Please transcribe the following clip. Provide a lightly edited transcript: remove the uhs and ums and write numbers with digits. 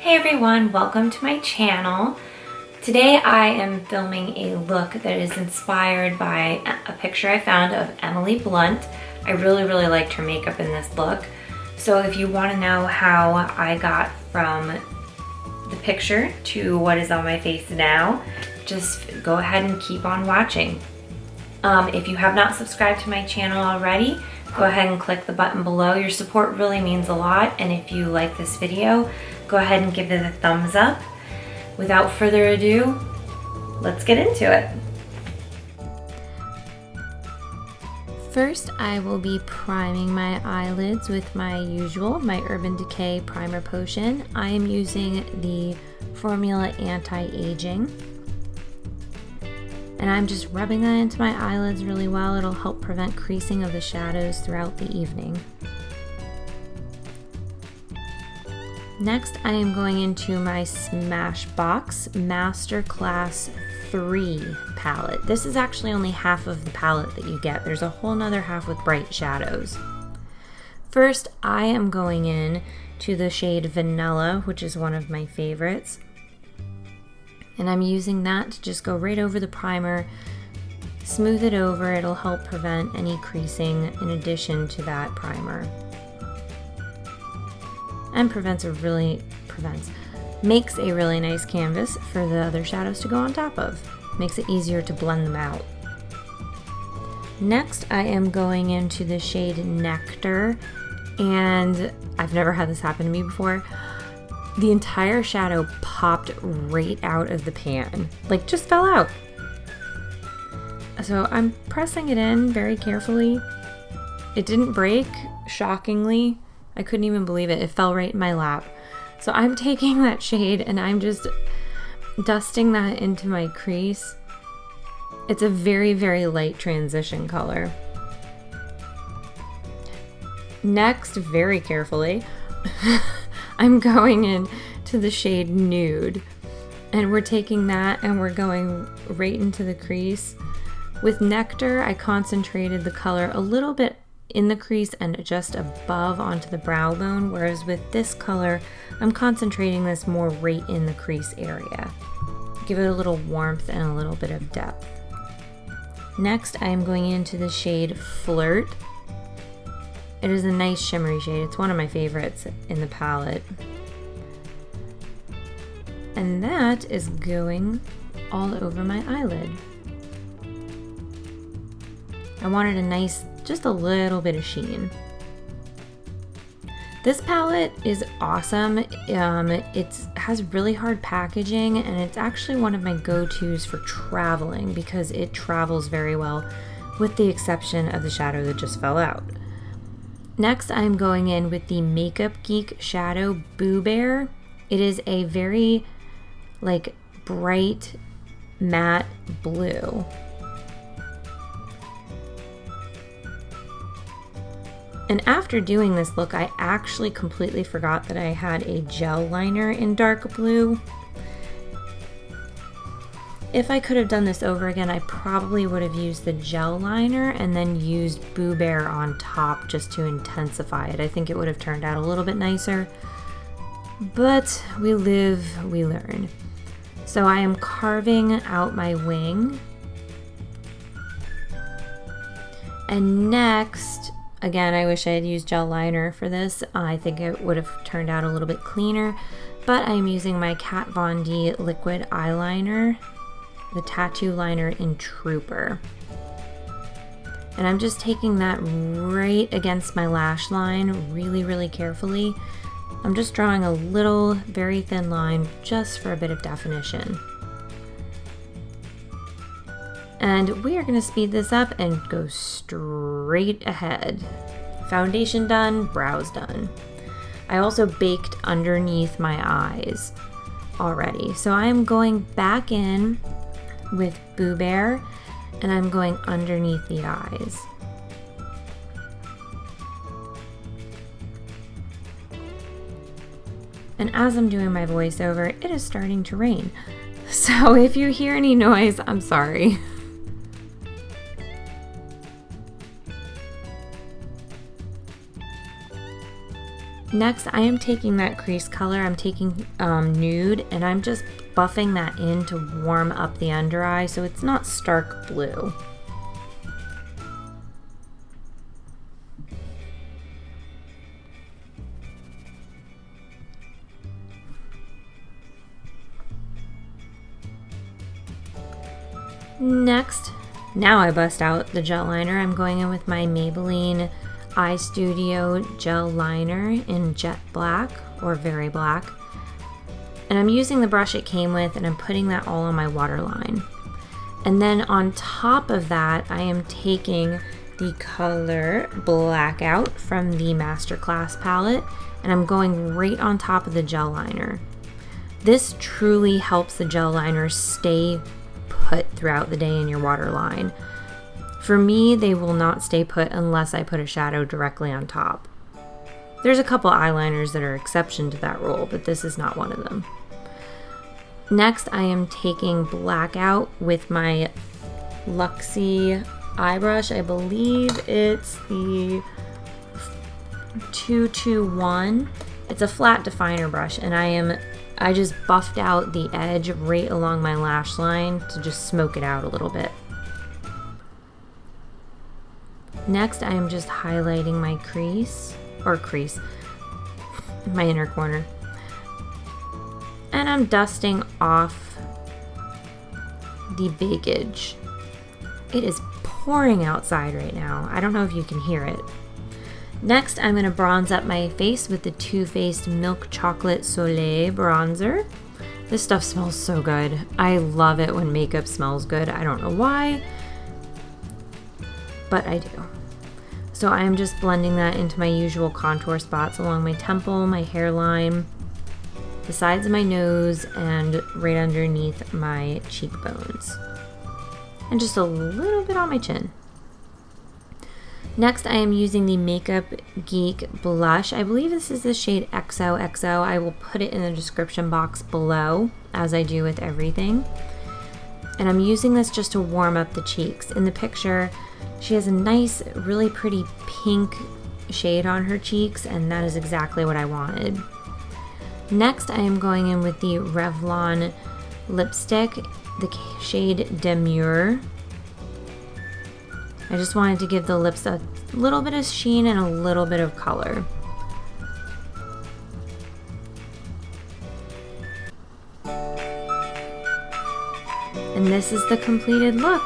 Hey everyone, welcome to my channel. Today I am filming a look that is inspired by a picture I found of Emily Blunt. I really liked her makeup in this look. So if you want to know how I got from the picture to what is on my face now, just go ahead and keep on watching. If you have not subscribed to my channel already, go ahead and click the button below. Your support really means a lot, and if you like this video, go ahead and give it a thumbs up. Without further ado, let's get into it. First, I will be priming my eyelids with my Urban Decay Primer Potion. I am using the Formula Anti-Aging. And I'm just rubbing that into my eyelids really well. It'll help prevent creasing of the shadows throughout the evening. Next, I am going into my Smashbox Masterclass 3 palette. This is actually only half of the palette that you get. There's a whole nother half with bright shadows. First, I am going in to the shade Vanilla, which is one of my favorites. And I'm using that to just go right over the primer, smooth it over. It'll help prevent any creasing in addition to that primer. And makes a really nice canvas for the other shadows to go on top of. Makes it easier to blend them out. Next, I am going into the shade Nectar, and I've never had this happen to me before. The entire shadow popped right out of the pan, like just fell out. So I'm pressing it in very carefully. It didn't break, shockingly. I couldn't even believe it. It fell right in my lap. So I'm taking that shade and I'm just dusting that into my crease. It's a very light transition color. Next, very carefully, I'm going in to the shade Nude. And we're taking that and we're going right into the crease. With Nectar, I concentrated the color a little bit in the crease and just above onto the brow bone, whereas with this color, I'm concentrating this more right in the crease area. Give it a little warmth and a little bit of depth. Next, I am going into the shade Flirt. It is a nice shimmery shade. It's one of my favorites in the palette. And that is going all over my eyelid. I wanted a nice, just a little bit of sheen. This palette is awesome. It has really hard packaging, and it's actually one of my go-tos for traveling because it travels very well, with the exception of the shadow that just fell out. Next, I'm going in with the Makeup Geek Shadow Boo Bear. It is a very bright matte blue. And after doing this look, I actually completely forgot that I had a gel liner in dark blue. If I could have done this over again, I probably would have used the gel liner and then used Boo Bear on top just to intensify it. I think it would have turned out a little bit nicer, but we live, we learn. So I am carving out my wing. And next, again, I wish I had used gel liner for this. I think it would have turned out a little bit cleaner, but I'm using my Kat Von D liquid eyeliner, the tattoo liner in Trooper. And I'm just taking that right against my lash line really carefully. I'm just drawing a little, very thin line just for a bit of definition. And we are going to speed this up and go straight ahead. Foundation done, brows done. I also baked underneath my eyes already. So I'm going back in with Boo Bear and I'm going underneath the eyes. And as I'm doing my voiceover, it is starting to rain. So if you hear any noise, I'm sorry. Next, I am taking that crease color, I'm taking Nude, and I'm just buffing that in to warm up the under eye so it's not stark blue. Next, now I bust out the gel liner. I'm going in with my Maybelline Eye Studio gel liner in jet black or very black. And I'm using the brush it came with and I'm putting that all on my waterline. And then on top of that, I am taking the color Blackout from the Masterclass palette and I'm going right on top of the gel liner. This truly helps the gel liner stay put throughout the day in your waterline. For me, they will not stay put unless I put a shadow directly on top. There's a couple eyeliners that are exception to that rule, but this is not one of them. Next, I am taking Blackout with my Luxie eye brush. I believe it's the 221. It's a flat definer brush, and I just buffed out the edge right along my lash line to just smoke it out a little bit. Next, I am just highlighting my my inner corner. And I'm dusting off the bakage. It is pouring outside right now. I don't know if you can hear it. Next, I'm going to bronze up my face with the Too Faced Milk Chocolate Soleil bronzer. This stuff smells so good. I love it when makeup smells good. I don't know why, but I do. So I am just blending that into my usual contour spots along my temple, my hairline, the sides of my nose, and right underneath my cheekbones. And just a little bit on my chin. Next, I am using the Makeup Geek blush. I believe this is the shade XOXO. I will put it in the description box below, as I do with everything. And I'm using this just to warm up the cheeks. In the picture, she has a nice, really pretty pink shade on her cheeks, and that is exactly what I wanted. Next, I am going in with the Revlon lipstick, the shade Demure. I just wanted to give the lips a little bit of sheen and a little bit of color. And this is the completed look.